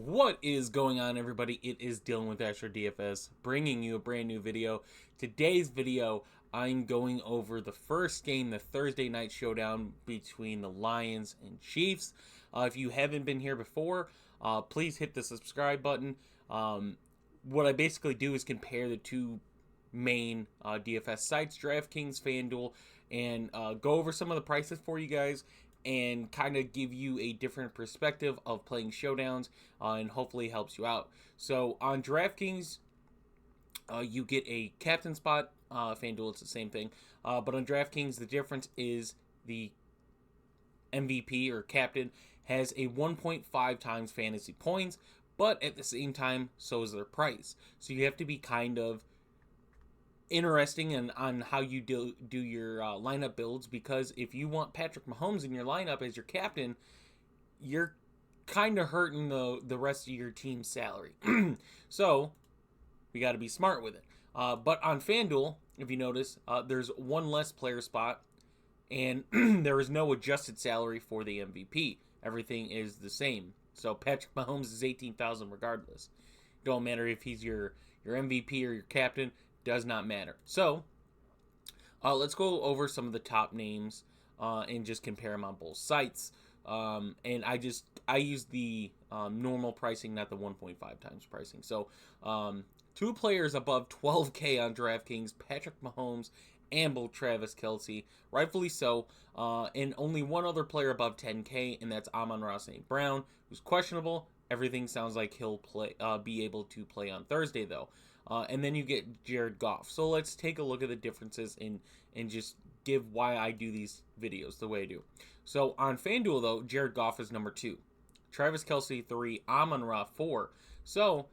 What is going on, everybody? It is Dylan with DFS, bringing you a brand new video. Today's video, I'm going over the first game, the Thursday night showdown between the Lions and Chiefs. If you haven't been here before, please hit the subscribe button. What I basically do is compare the two main DFS sites, DraftKings, Fanduel, and go over some of the prices for you guys and kind of give you a different perspective of playing showdowns, and hopefully helps you out. So on DraftKings, you get a captain spot. FanDuel, it's the same thing. But on DraftKings, the difference is the MVP or captain has a 1.5 times fantasy points, but at the same time, so is their price. So you have to be kind of interesting and on how you do your lineup builds, because if you want Patrick Mahomes in your lineup as your captain, you're kind of hurting the rest of your team's salary. So we got to be smart with it. But on FanDuel, if you notice, there's one less player spot, and there is no adjusted salary for the MVP. Everything is the same. So Patrick Mahomes is $18,000 regardless. Don't matter if he's your MVP or your captain. Does not matter. So let's go over some of the top names and just compare them on both sites. And I use the normal pricing, not the 1.5 times pricing. So two players above 12K on DraftKings, Patrick Mahomes and both Travis Kelce, rightfully so, and only one other player above 10K, and that's Amon-Ra St. Brown, who's questionable. Everything sounds like he'll be able to play on Thursday, though. And then you get Jared Goff. So let's take a look at the differences and just give why I do these videos the way I do. So on FanDuel, though, Jared Goff is number 2. Travis Kelce 3, Amon-Ra 4. So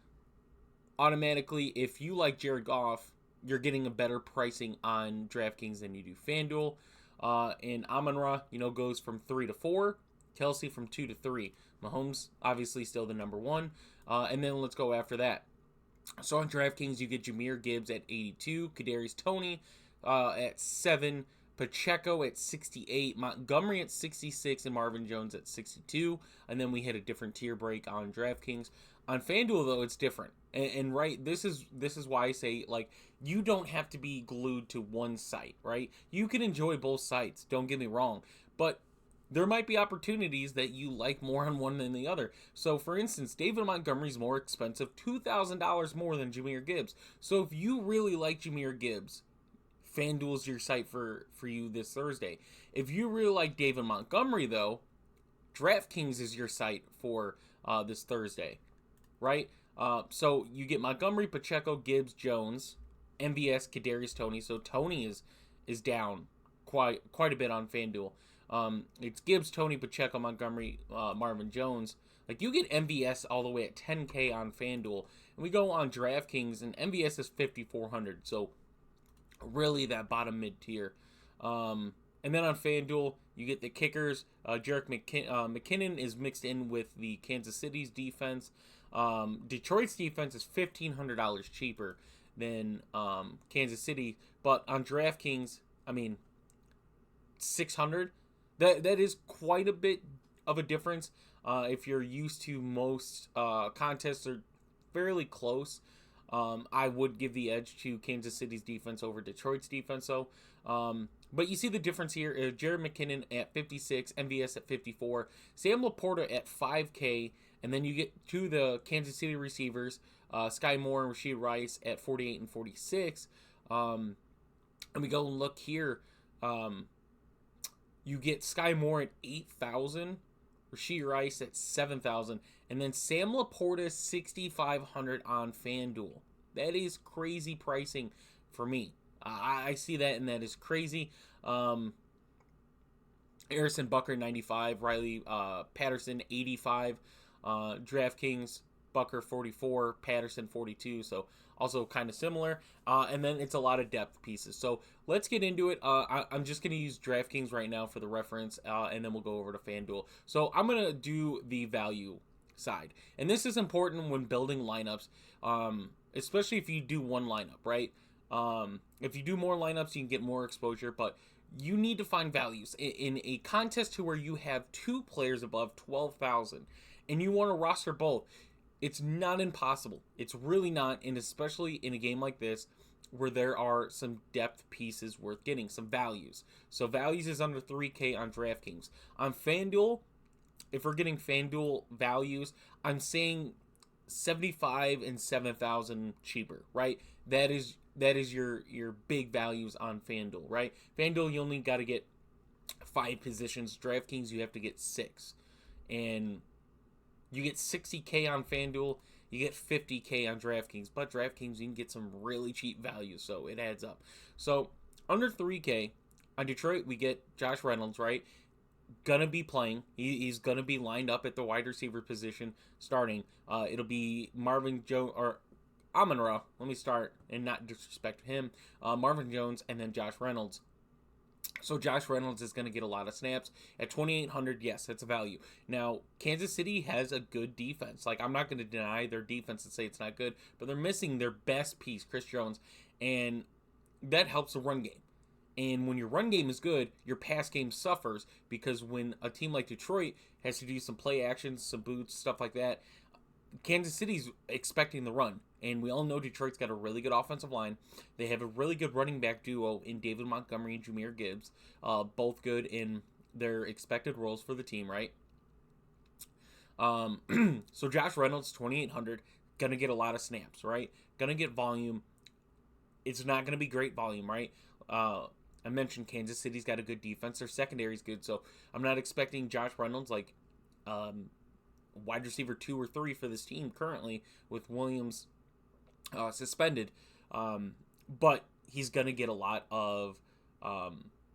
automatically, if you like Jared Goff, you're getting a better pricing on DraftKings than you do FanDuel. And Amon-Ra, goes from 3 to 4. Kelce from 2 to 3. Mahomes, obviously, still the number 1. And then let's go after that. So on DraftKings, you get Jahmyr Gibbs at 82, Kadarius Toney at 7, Pacheco at 68, Montgomery at 66, and Marvin Jones at 62. And then we hit a different tier break on DraftKings. On FanDuel, though, it's different. And right, this is why I say, like, you don't have to be glued to one site, right? You can enjoy both sites, don't get me wrong. But there might be opportunities that you like more on one than the other. So, for instance, David Montgomery's more expensive, $2,000 more than Jahmyr Gibbs. So, if you really like Jahmyr Gibbs, FanDuel's your site for you this Thursday. If you really like David Montgomery, though, DraftKings is your site for this Thursday, right? So, you get Montgomery, Pacheco, Gibbs, Jones, MVS, Kadarius Toney. So, Toney is down quite a bit on FanDuel. It's Gibbs, Toney, Pacheco, Montgomery, Marvin Jones. Like, you get MVS all the way at 10K on FanDuel. And we go on DraftKings, and MVS is 5,400. So, really that bottom mid-tier. And then on FanDuel, you get the kickers. Jerick McKinnon is mixed in with the Kansas City's defense. Detroit's defense is $1,500 cheaper than Kansas City. But on DraftKings, $600. That is quite a bit of a difference. If you're used to most contests are fairly close, I would give the edge to Kansas City's defense over Detroit's defense. So, but you see the difference here. Jerick McKinnon at 56, MVS at 54, Sam Laporta at 5K, and then you get to the Kansas City receivers, Sky Moore and Rashee Rice at 48 and 46. And we go and look here. You get Sky Moore at 8,000, Rashee Rice at 7,000, and then Sam Laporta 6,500 on FanDuel. That is crazy pricing for me. I see that, and that is crazy. Harrison Butker 95, Riley Patterson 85, DraftKings Butker 44, Patterson 42. So also kind of similar. And then it's a lot of depth pieces. So let's get into it. I'm just going to use DraftKings right now for the reference, and then we'll go over to FanDuel. So I'm going to do the value side. And this is important when building lineups, especially if you do one lineup, right? If you do more lineups, you can get more exposure, but you need to find values. In a contest to where you have two players above 12,000 and you want to roster both, It's not impossible. It's really not, and especially in a game like this where there are some depth pieces worth getting, some values. So values is under 3K on DraftKings. On FanDuel, if we're getting FanDuel values, I'm saying 75 and 7,000 cheaper, right? That is your big values on FanDuel, right? FanDuel, you only got to get 5 positions. DraftKings, you have to get 6. And you get 60K on FanDuel, you get 50K on DraftKings, but DraftKings, you can get some really cheap value, so it adds up. So under 3K on Detroit, we get Josh Reynolds, right? Gonna be playing. He's gonna be lined up at the wide receiver position starting. It'll be Marvin Jones or Amon-Ra. Let me start and not disrespect him. Marvin Jones and then Josh Reynolds. So Josh Reynolds is going to get a lot of snaps at 2,800. Yes, that's a value. Now Kansas City has a good defense. Like, I'm not going to deny their defense and say it's not good, but they're missing their best piece, Chris Jones, and that helps the run game. And when your run game is good, your pass game suffers, because when a team like Detroit has to do some play actions, some boots, stuff like that, Kansas City's expecting the run. And we all know Detroit's got a really good offensive line. They have a really good running back duo in David Montgomery and Jahmyr Gibbs. Both good in their expected roles for the team, right? So Josh Reynolds, 2,800, going to get a lot of snaps, right? Going to get volume. It's not going to be great volume, right? I mentioned Kansas City's got a good defense. Their secondary's good, so I'm not expecting Josh Reynolds like wide receiver 2 or 3 for this team currently with Williams suspended. But he's going to get a lot of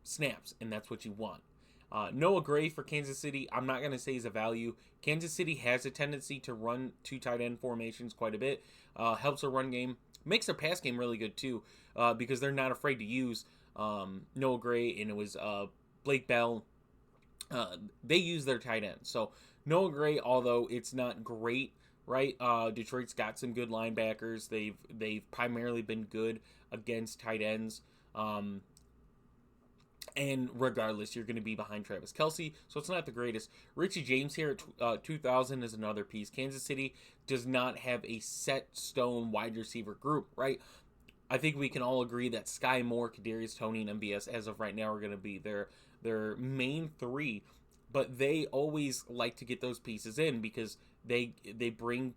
snaps, and that's what you want. Noah Gray for Kansas City, I'm not going to say he's a value. Kansas City has a tendency to run 2 tight end formations quite a bit. Helps their run game. Makes their pass game really good too, because they're not afraid to use Noah Gray, and it was Blake Bell. They use their tight end. So Noah Gray, although it's not great, right? Detroit's got some good linebackers. They've primarily been good against tight ends. And regardless, you're going to be behind Travis Kelce, so it's not the greatest. Richie James here at 2,000 is another piece. Kansas City does not have a set stone wide receiver group, right? I think we can all agree that Sky Moore, Kadarius Toney, and MBS as of right now are going to be their main 3, but they always like to get those pieces in because they bring,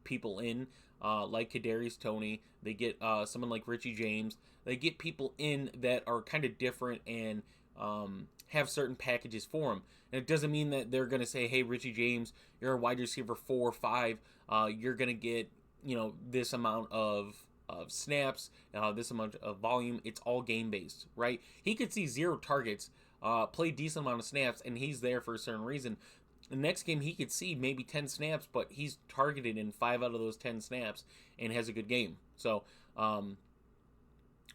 people in like Kadarius Toney. They get someone like Richie James. They get people in that are kind of different and have certain packages for them. And it doesn't mean that they're going to say, hey, Richie James, you're a wide receiver 4 or 5. You're going to get, this amount of snaps, this amount of volume. It's all game-based, right? He could see 0 targets, play decent amount of snaps, and he's there for a certain reason. The next game, he could see maybe 10 snaps, but he's targeted in 5 out of those 10 snaps and has a good game. So,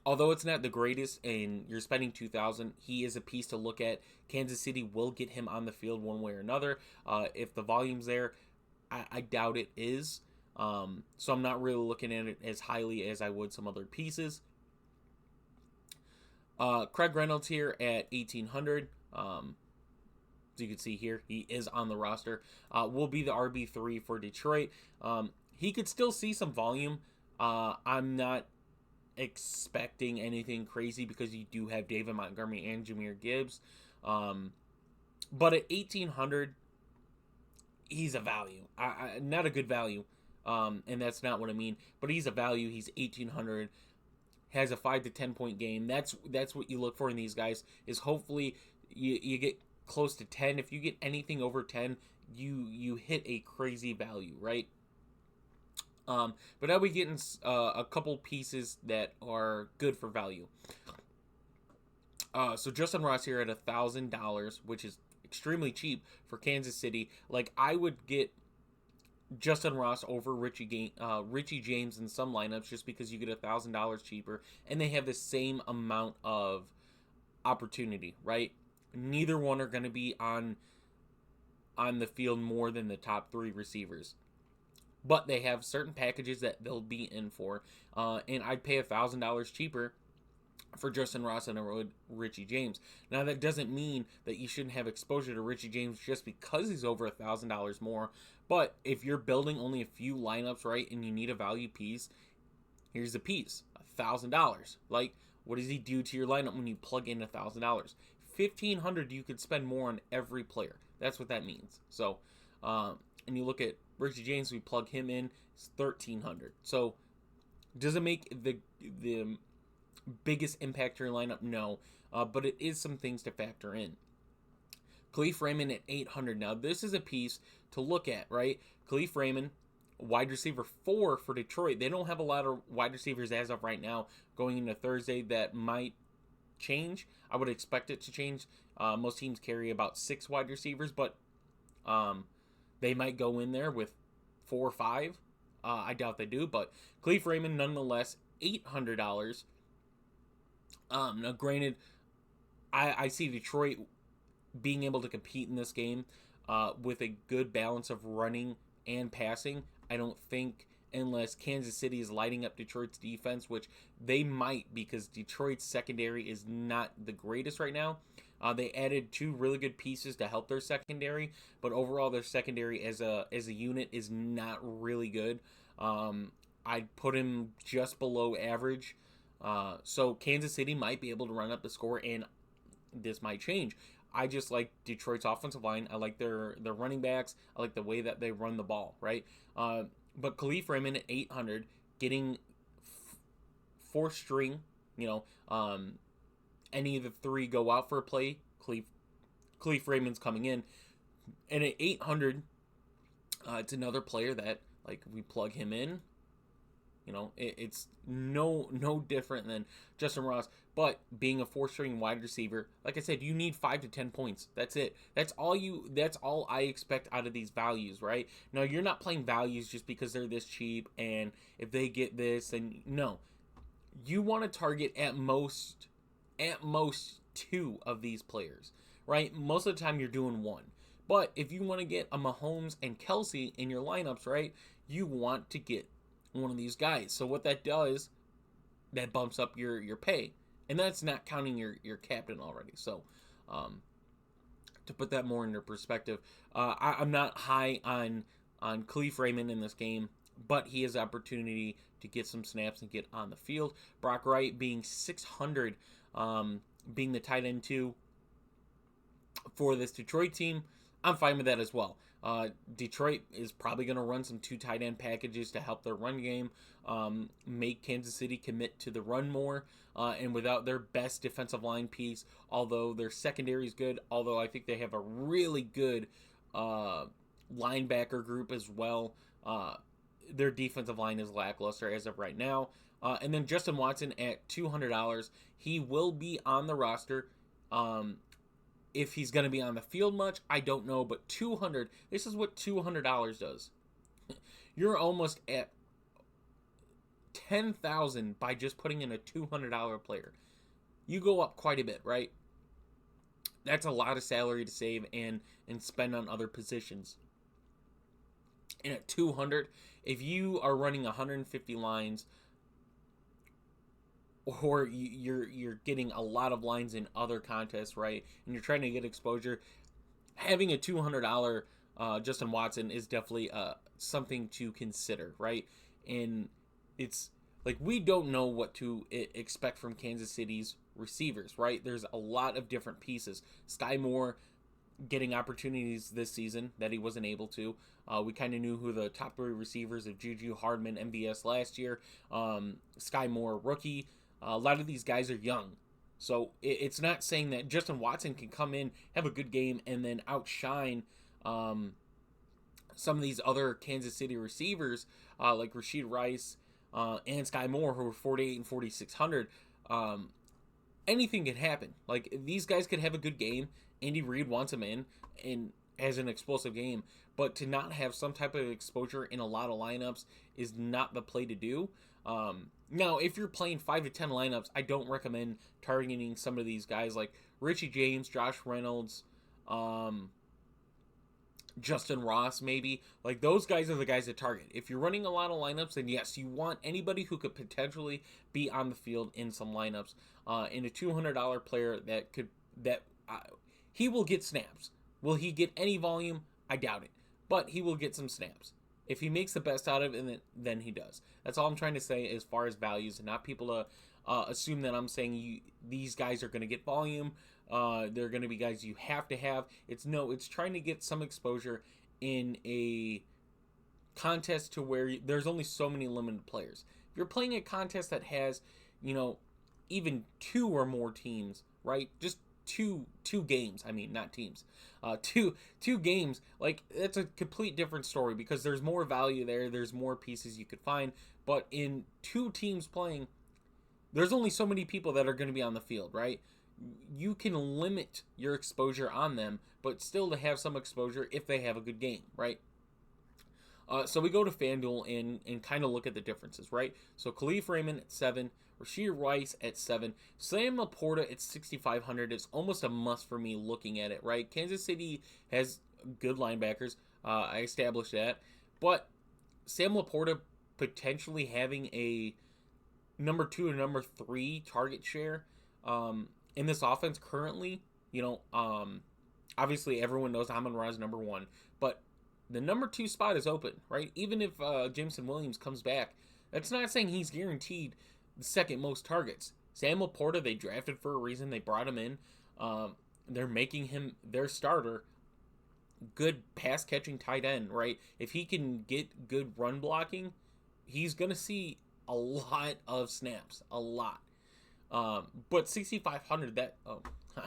although it's not the greatest and you're spending $2,000, he is a piece to look at. Kansas City will get him on the field one way or another. If the volume's there, I doubt it is. So I'm not really looking at it as highly as I would some other pieces. Craig Reynolds here at 1,800. As you can see here, he is on the roster. Will be the RB3 for Detroit. He could still see some volume. I'm not expecting anything crazy because you do have David Montgomery and Jahmyr Gibbs. But at 1,800, he's a value. Not a good value. And that's not what I mean. But he's a value. He's 1,800. Has a 5 to 10 point game. That's what you look for in these guys. Is hopefully you get close to 10. If you get anything over 10, you hit a crazy value, right? But now we get in a couple pieces that are good for value. So Justin Ross here at $1,000, which is extremely cheap for Kansas City. Like, I would get Justin Ross over Richie James in some lineups just because you get $1,000 cheaper, and they have the same amount of opportunity, right? Neither one are going to be on the field more than the top 3 receivers. But they have certain packages that they'll be in for. And I'd pay $1,000 cheaper for Justin Ross and Richie James. Now, that doesn't mean that you shouldn't have exposure to Richie James just because he's over $1,000 more. But if you're building only a few lineups, right, and you need a value piece, here's the piece: $1,000. Like, what does he do to your lineup when you plug in $1,000? $1,500 you could spend more on every player. That's what that means. So, and you look at Richie James, we plug him in, it's $1,300. So, does it make the biggest impact to your lineup? No, but it is some things to factor in. Khalif Raymond at $800. Now, this is a piece to look at, right? Khalif Raymond, wide receiver 4 for Detroit. They don't have a lot of wide receivers as of right now going into Thursday. That might change. I would expect it to change. Most teams carry about 6 wide receivers, but they might go in there with 4 or 5. I doubt they do, but Khalif Raymond, nonetheless, $800. Now, granted, I see Detroit being able to compete in this game with a good balance of running and passing. I don't think, unless Kansas City is lighting up Detroit's defense, which they might, because Detroit's secondary is not the greatest right now. They added 2 really good pieces to help their secondary, but overall their secondary as a unit is not really good. I'd put him just below average. So Kansas City might be able to run up the score, and this might change. I just like Detroit's offensive line. I like their running backs. I like the way that they run the ball, right? But Khalif Raymond at 800, getting 4th string, any of the 3 go out for a play, Khalif Raymond's coming in. And at 800, it's another player that, like, we plug him in. It's no different than Justin Ross. But being a 4th-string wide receiver, like I said, you need 5 to 10 points. That's it. That's all I expect out of these values, right? Now, you're not playing values just because they're this cheap, and if they get this, and no. You want to target at most 2 of these players, right? Most of the time, you're doing 1. But if you want to get a Mahomes and Kelsey in your lineups, right, you want to get one of these guys. So what that does, that bumps up your pay, and that's not counting your captain already. So to put that more into perspective, I'm not high on Khalif Raymond in this game, but he has the opportunity to get some snaps and get on the field. Brock Wright being 600, being the tight end 2 for this Detroit team, I'm fine with that as well. Detroit is probably going to run some 2 tight end packages to help their run game, make Kansas City commit to the run more, and without their best defensive line piece, although their secondary is good, although I think they have a really good linebacker group as well, their defensive line is lackluster as of right now. And then Justin Watson at $200, he will be on the roster. If he's going to be on the field much, I don't know, but $200, this is what $200 does. You're almost at $10,000 by just putting in a $200 player. You go up quite a bit, right? That's a lot of salary to save and spend on other positions. And at $200, if you are running 150 lines, or you're getting a lot of lines in other contests, right, and you're trying to get exposure, having a $200 Justin Watson is definitely something to consider, right? And it's like, we don't know what to expect from Kansas City's receivers, right? There's a lot of different pieces. Sky Moore getting opportunities this season that he wasn't able to. We kind of knew who the top 3 receivers of Juju, Hardman, MVS last year. Sky Moore, rookie. A lot of these guys are young. So it's not saying that Justin Watson can come in, have a good game, and then outshine some of these other Kansas City receivers like Rashid Rice and Sky Moore, who were 48 and 4,600. Anything can happen. Like, these guys could have a good game. Andy Reid wants them in and has an explosive game. But to not have some type of exposure in a lot of lineups is not the play to do. Now, if you're playing 5 to 10 lineups, I don't recommend targeting some of these guys like Richie James, Josh Reynolds, Justin Ross, maybe. Like, those guys are the guys to target. If you're running a lot of lineups, then yes, you want anybody who could potentially be on the field in some lineups. In a $200 player he will get snaps. Will he get any volume? I doubt it. But he will get some snaps. If he makes the best out of it, then he does. That's all I'm trying to say as far as values, and not people to assume that I'm saying these guys are going to get volume. They're going to be guys you have to have. It's trying to get some exposure in a contest to where there's only so many limited players. If you're playing a contest that has, even 2 or more teams, right? Just two games. I mean, not teams. Two games. Like, that's a complete different story because there's more value there. There's more pieces you could find. But in 2 teams playing, there's only so many people that are going to be on the field, right? You can limit your exposure on them, but still to have some exposure if they have a good game, right? So we go to Fanduel and kind of look at the differences, right? So Khalif Raymond at 7, Rashid Rice at 7, Sam Laporta at 6,500 is almost a must for me looking at it, right? Kansas City has good linebackers. I established that. But Sam Laporta potentially having a number 2 and number 3 target share in this offense currently, obviously everyone knows Amon-Ra is number 1, but the number 2 spot is open, right? Even if Jameson Williams comes back, that's not saying he's guaranteed the second most targets. Sam Laporta, they drafted for a reason. They brought him in. They're making him their starter. Good pass-catching tight end, right? If he can get good run blocking, he's going to see a lot of snaps. A lot. But 6,500,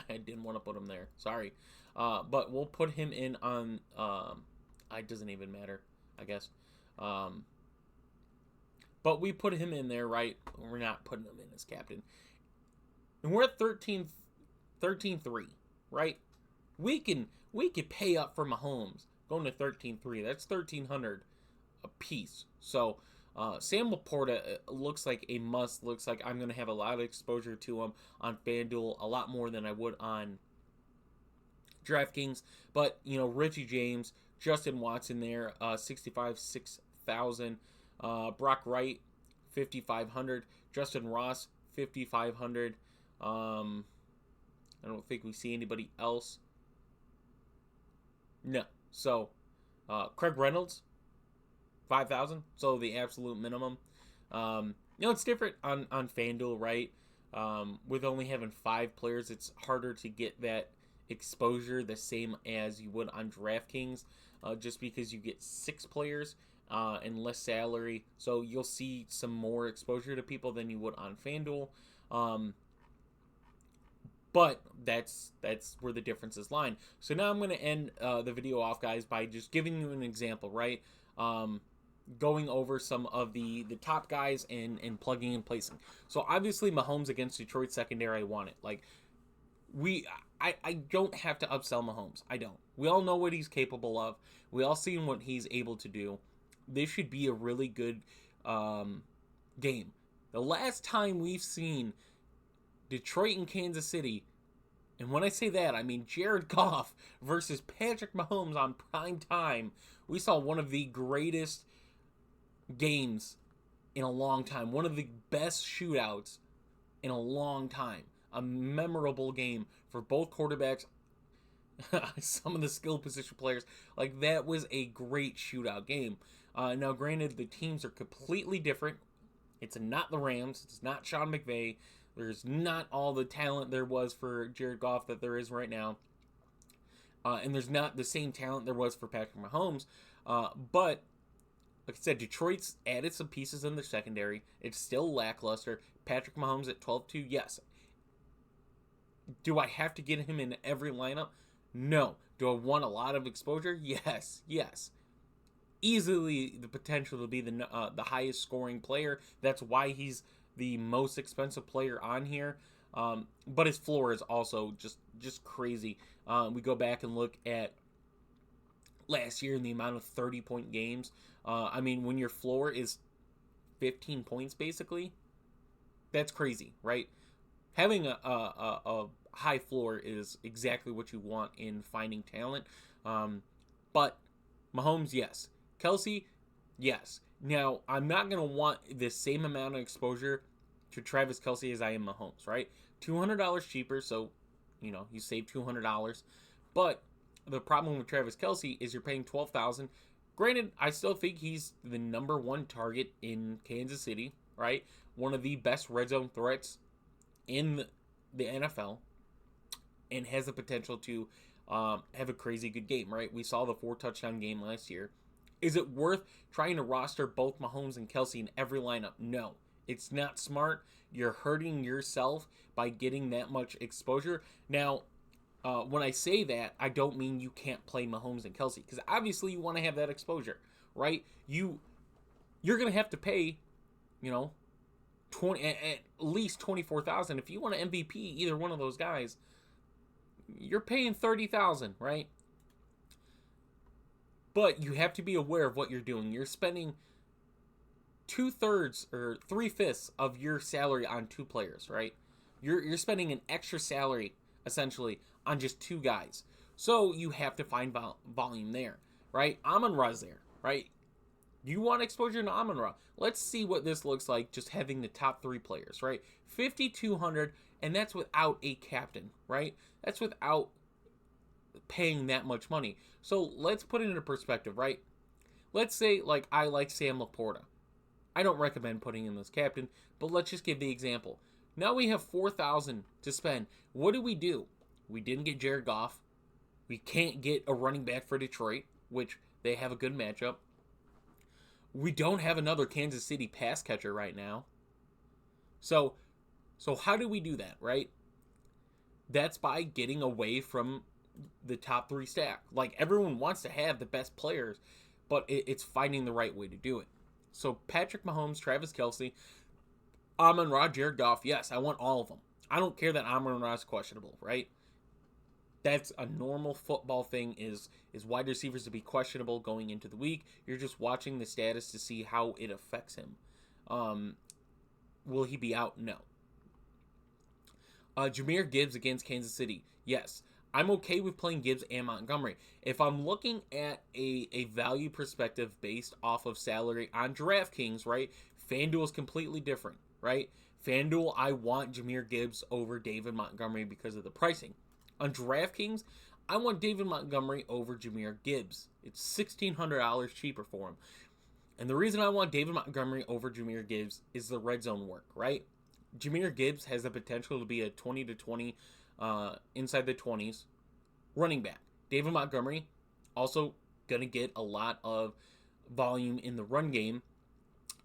I didn't want to put him there. Sorry. But we'll put him in on... it doesn't even matter, I guess. But we put him in there, right? We're not putting him in as captain. And we're at 13-3, right? We can pay up for Mahomes going to 13-3. That's 1,300 a piece. So Sam Laporta looks like a must. Looks like I'm going to have a lot of exposure to him on FanDuel, a lot more than I would on DraftKings. But, Richie James, Justin Watson there, 6,000. Brock Wright, 5,500. Justin Ross, 5,500. I don't think we see anybody else. No. So, Craig Reynolds, 5,000. So the absolute minimum. It's different on FanDuel, right? With only having 5 players, it's harder to get that exposure the same as you would on DraftKings, just because you get 6 players and less salary, so you'll see some more exposure to people than you would on FanDuel. But that's where the differences lie. So now I'm going to end the video off, guys, by just giving you an example, right? Going over some of the top guys and plugging and placing. So obviously Mahomes against Detroit secondary, I want it. Like, I don't have to upsell Mahomes. I don't. We all know what he's capable of. We all seen what he's able to do. This should be a really good game. The last time we've seen Detroit and Kansas City, and when I say that, I mean Jared Goff versus Patrick Mahomes on prime time, we saw one of the greatest games in a long time. One of the best shootouts in a long time. A memorable game for both quarterbacks, some of the skill position players. Like, that was a great shootout game. Now, granted, the teams are completely different. It's not the Rams. It's not Sean McVay. There's not all the talent there was for Jared Goff that there is right now. And there's not the same talent there was for Patrick Mahomes. But, like I said, Detroit's added some pieces in their secondary. It's still lackluster. Patrick Mahomes at 12-2, yes. Do I have to get him in every lineup? No. Do I want a lot of exposure? Yes. Easily the potential to be the highest scoring player. That's why he's the most expensive player on here. But his floor is also just crazy. We go back and look at last year and the amount of 30-point games. I mean, when your floor is 15 points, basically, that's crazy, right? Having a high floor is exactly what you want in finding talent. But Mahomes, yes. Kelsey, yes. Now, I'm not going to want the same amount of exposure to Travis Kelsey as I am Mahomes, right? $200 cheaper, so, you save $200. But the problem with Travis Kelsey is you're paying $12,000. Granted, I still think he's the number one target in Kansas City, right? One of the best red zone threats in the NFL, and has the potential to have a crazy good game, right? We saw the 4-touchdown game last year. Is it worth trying to roster both Mahomes and Kelsey in every lineup? No. It's not smart. You're hurting yourself by getting that much exposure. Now, when I say that, I don't mean you can't play Mahomes and Kelsey, because obviously you want to have that exposure, right? You're going to have to pay, 20 at least $24,000 if you want to MVP either one of those guys. You're paying $30,000, right? But you have to be aware of what you're doing. You're spending 2/3 or 3/5 of your salary on two players, right? You're spending an extra salary essentially on just two guys. So you have to find volume there, right? Amon-Ra's there, right? You want exposure to Amon-Ra. Let's see what this looks like just having the top three players, right? 5,200, and that's without a captain, right? That's without paying that much money. So let's put it into perspective, right? Let's say, I like Sam Laporta. I don't recommend putting him as captain, but let's just give the example. Now we have $4,000 to spend. What do? We didn't get Jared Goff. We can't get a running back for Detroit, which they have a good matchup. We don't have another Kansas City pass catcher right now. So how do we do that, right? That's by getting away from the top three stack. Everyone wants to have the best players, but it's finding the right way to do it. So Patrick Mahomes, Travis Kelsey, Amon-Ra, Jared Goff, yes, I want all of them. I don't care that Amon-Ra is questionable, right? That's a normal football thing, is wide receivers to be questionable going into the week. You're just watching the status to see how it affects him. Will he be out? No. Jahmyr Gibbs against Kansas City. Yes. I'm okay with playing Gibbs and Montgomery. If I'm looking at a value perspective based off of salary on DraftKings, right? Fanduel is completely different, right? Fanduel, I want Jahmyr Gibbs over David Montgomery because of the pricing. On DraftKings, I want David Montgomery over Jahmyr Gibbs. It's $1,600 cheaper for him. And the reason I want David Montgomery over Jahmyr Gibbs is the red zone work, right? Jahmyr Gibbs has the potential to be a 20 to 20 inside the 20s running back. David Montgomery also going to get a lot of volume in the run game.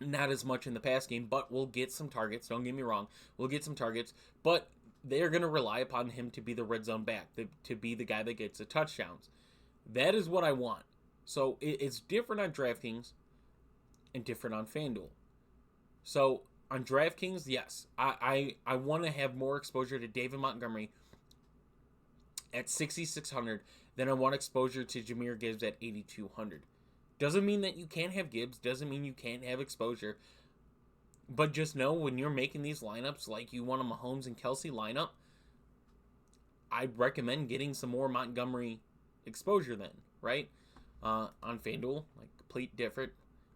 Not as much in the pass game, but we'll get some targets. Don't get me wrong. We'll get some targets, but they're going to rely upon him to be the red zone back, to be the guy that gets the touchdowns. That is what I want. So it's different on DraftKings and different on FanDuel. So on DraftKings, yes, I want to have more exposure to David Montgomery at 6,600 than I want exposure to Jahmyr Gibbs at 8,200. Doesn't mean that you can't have Gibbs. Doesn't mean you can't have exposure. But just know when you're making these lineups, like you want a Mahomes and Kelsey lineup, I'd recommend getting some more Montgomery exposure then, right? On FanDuel, complete different.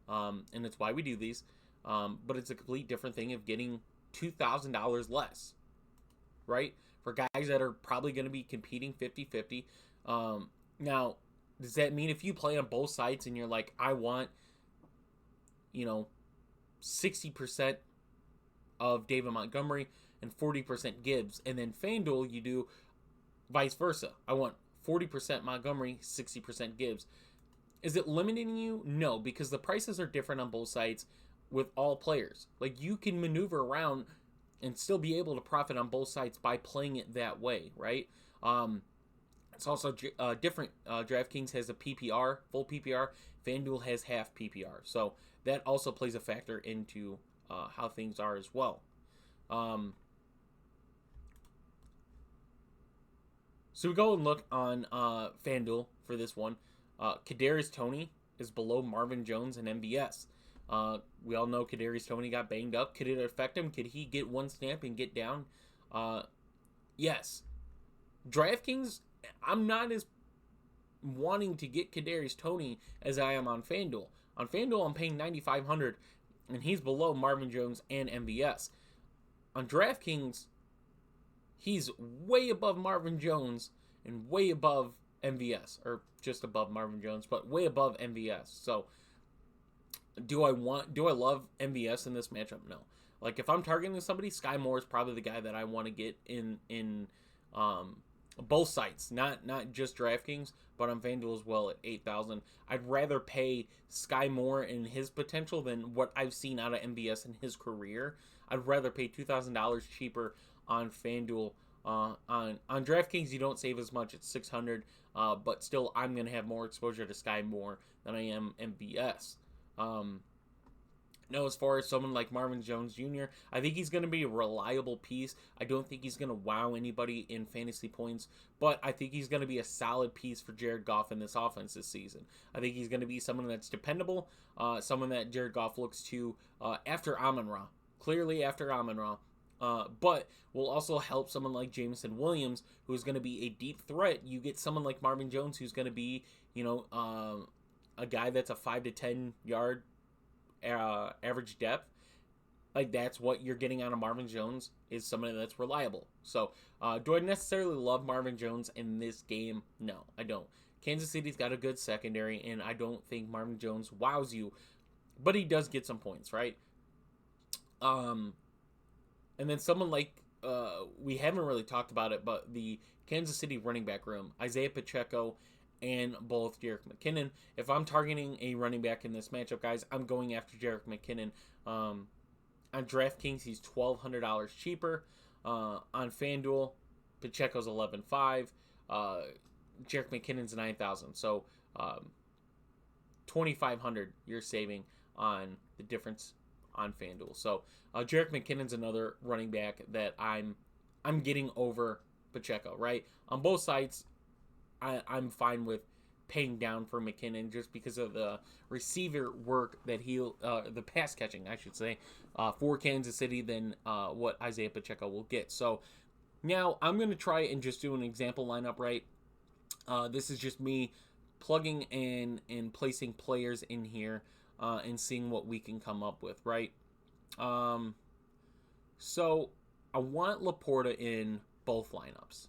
And that's why we do these. But it's a complete different thing of getting $2,000 less, right? For guys that are probably going to be competing 50-50. Now, does that mean if you play on both sides and you're like, I want, 60% of David Montgomery and 40% Gibbs, and then FanDuel you do vice versa. I want 40% Montgomery, 60% Gibbs. Is it limiting you? No, because the prices are different on both sides with all players. You can maneuver around and still be able to profit on both sides by playing it that way, right? It's also different. DraftKings has a PPR, full PPR. FanDuel has half PPR. So that also plays a factor into how things are as well. So we go and look on FanDuel for this one. Kadarius Toney is below Marvin Jones and MVS. We all know Kadarius Toney got banged up. Could it affect him? Could he get one snap and get down? Yes. DraftKings, I'm not as wanting to get Kadarius Toney as I am on Fanduel. On Fanduel, I'm paying $9,500, and he's below Marvin Jones and MVS. On DraftKings, he's way above Marvin Jones and way above MVS, or just above Marvin Jones, but way above MVS. So, do I love MVS in this matchup? No. Like, if I'm targeting somebody, Sky Moore is probably the guy that I want to get in both sites, not just DraftKings, but on FanDuel as well at 8,000. I'd rather pay Sky Moore and his potential than what I've seen out of MVS in his career. I'd rather pay $2,000 cheaper on FanDuel. On DraftKings, you don't save as much. It's $600, but still, I'm gonna have more exposure to Sky Moore than I am MVS. No, as far as someone like Marvin Jones Jr., I think he's going to be a reliable piece. I don't think he's going to wow anybody in fantasy points, but I think he's going to be a solid piece for Jared Goff in this offense this season. I think he's going to be someone that's dependable, someone that Jared Goff looks to after Amon-Ra, clearly after Amon-Ra. But will also help someone like Jameson Williams, who's going to be a deep threat. You get someone like Marvin Jones, who's going to be, a guy that's a 5 to 10 yard average depth. Like, that's what you're getting out of Marvin Jones, is somebody that's reliable. So, do I necessarily love Marvin Jones in this game? No, I don't. Kansas City's got a good secondary, and I don't think Marvin Jones wows you, but he does get some points, right? And then someone like, we haven't really talked about it, but the Kansas City running back room, Isaiah Pacheco and both Jerick McKinnon. If I'm targeting a running back in this matchup, guys, I'm going after Jerick McKinnon. On DraftKings, he's $1,200 cheaper. On FanDuel, Pacheco's $11,500. Jerick McKinnon's $9,000. So $2,500 you're saving on the difference on FanDuel. So Jerick McKinnon's another running back that I'm getting over Pacheco, right? On both sides, I'm fine with paying down for McKinnon just because of the receiver work that the pass catching, I should say, for Kansas City than what Isaiah Pacheco will get. So now I'm going to try and just do an example lineup, right? This is just me plugging in and placing players in here and seeing what we can come up with, right? So I want Laporta in both lineups.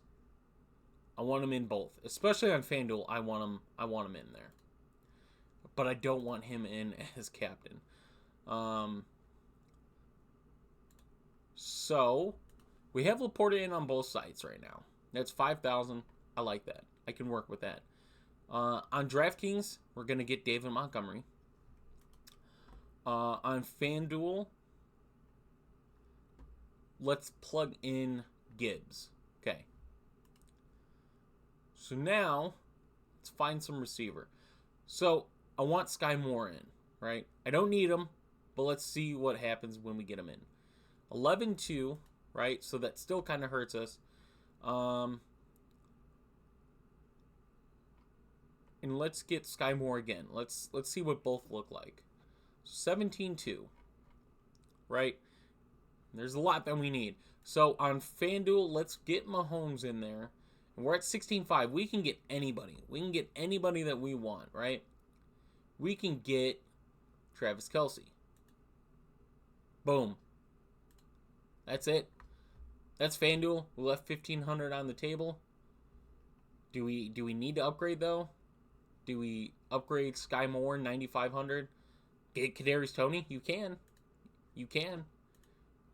I want him in both, especially on FanDuel. I want him in there, but I don't want him in as captain. So we have Laporta in on both sides right now. That's 5,000. I like that. I can work with that. On DraftKings, we're gonna get David Montgomery. On FanDuel, let's plug in Gibbs. Okay. So now, let's find some receiver. So, I want Sky Moore in, right? I don't need him, but let's see what happens when we get him in. 11-2, right? So that still kind of hurts us. And let's get Sky Moore again. Let's see what both look like. 17-2, right? There's a lot that we need. So, on FanDuel, let's get Mahomes in there. We're at 16-5. We can get anybody. We can get anybody that we want, right? We can get Travis Kelce. Boom. That's it. That's FanDuel. We left $1,500 on the table. Do we need to upgrade, though? Do we upgrade Sky Moore, $9,500? Get Kadarius Toney? You can. You can.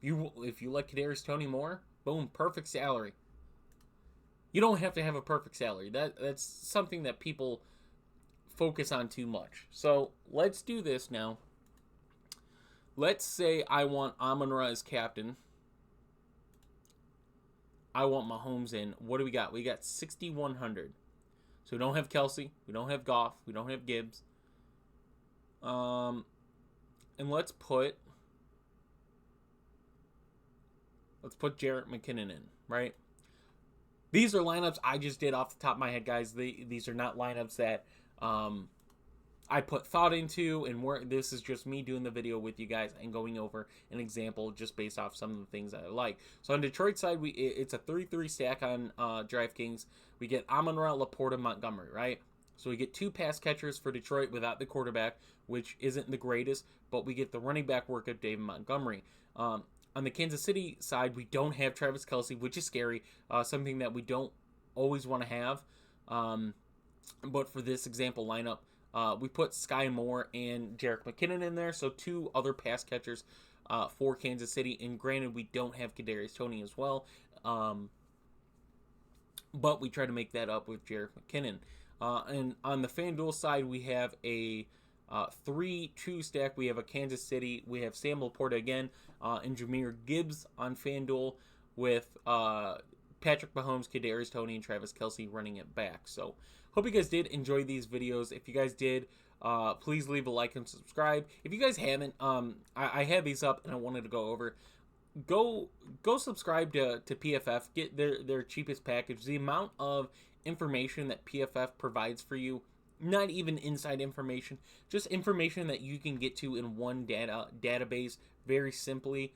If you like Kadarius Toney more, boom, perfect salary. You don't have to have a perfect salary. That's something that people focus on too much. So let's do this now. Let's say I want Amon-Ra as captain. I want Mahomes in. What do we got? We got 6,100. So we don't have Kelce. We don't have Goff. We don't have Gibbs. And let's put Jerick McKinnon in, right? These are lineups I just did off the top of my head, guys. These are not lineups that I put thought into, and this is just me doing the video with you guys and going over an example just based off some of the things that I like. So on Detroit side, it's a 3-3 stack on DraftKings. We get Amon-Ra, Laporta, Montgomery, right? So we get 2 pass catchers for Detroit without the quarterback, which isn't the greatest, but we get the running back work of David Montgomery. On the Kansas City side, we don't have Travis Kelce, which is scary, something that we don't always want to have. But for this example lineup, we put Sky Moore and Jerick McKinnon in there, so 2 other pass catchers for Kansas City. And granted, we don't have Kadarius Toney as well, but we try to make that up with Jerick McKinnon. And on the FanDuel side, we have a 3-2 stack. We have a Kansas City. We have Sam Laporta again, and Jahmyr Gibbs on FanDuel with Patrick Mahomes, Kadarius Toney, and Travis Kelce running it back. So hope you guys did enjoy these videos. If you guys did, please leave a like and subscribe. If you guys haven't, I have these up and I wanted to go over. Go subscribe to PFF. Get their cheapest package. The amount of information that PFF provides for you, not even inside information, just information that you can get to in one database very simply.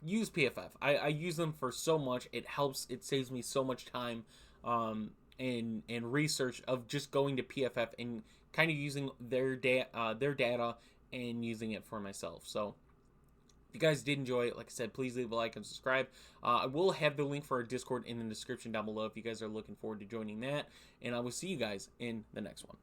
Use PFF. I use them for so much. It helps. It saves me so much time and research of just going to PFF and kind of using their data and using it for myself. So if you guys did enjoy it, like I said, please leave a like and subscribe. I will have the link for our Discord in the description down below if you guys are looking forward to joining that. And I will see you guys in the next one.